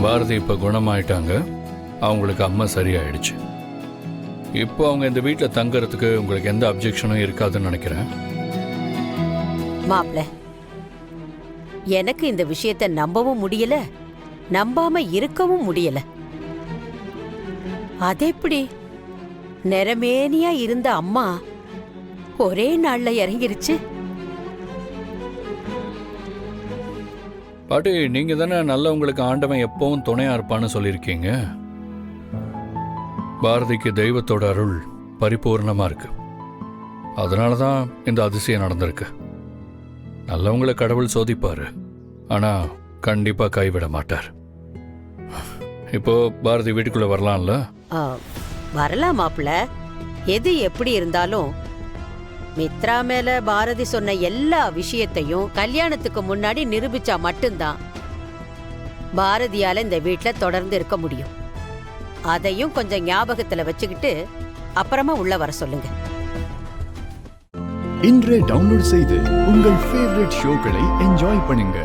பாரதி இப்போ குணமாயிட்டாங்க. அவங்களுக்கு அம்மா சரியாயிடுச்சு. இப்போ அவங்க இந்த வீட்டில் தங்கறதுக்கு உங்களுக்கு எந்த அப்ஜெக்ஷனும் இருக்காதுன்னு நினைக்கிறேன். மாப்ள, எனக்கு இந்த விஷயத்தை நம்பவும் முடியல, நம்பாம இருக்கவும் முடியல. அதெப்படி நிறமேனியா இருந்த அம்மா ஒரே நாள்ல இறங்கிருச்சு? பாட்டி, நீங்க தானே நல்லவங்களுக்கு ஆண்டவன் எப்பவும் துணையா இருப்பான்னு சொல்லியிருக்கீங்க. பாரதிக்கு தெய்வத்தோட அருள் பரிபூர்ணமா இருக்கு. அதனால தான் இந்த அதிசயம் நடந்திருக்கு. நல்லவங்களை கடவுள் சோதிப்பாரு, ஆனா கண்டிப்பா கைவிட மாட்டார். இப்போ பாரதி வீட்டுக்குள்ள வரலாம்ல? வரலாம் மாப்ள. எது எப்படி இருந்தாலும் மித்ரா மேல பாரதி சொன்ன எல்லா விஷயத்தையும் கல்யாணத்துக்கு முன்னாடி நிரூபிச்சா மட்டும்தான் பாரதியால இந்த வீட்ல தொடர்ந்து இருக்க முடியும். அதையும் கொஞ்சம் ஞாபகத்துல வச்சுக்கிட்டு அப்புறமா உள்ள வர சொல்லுங்க. இன்றே டவுன்லோட் செய்து உங்கள் ஃபேவரட் ஷோக்களை என்ஜாய் பண்ணுங்க.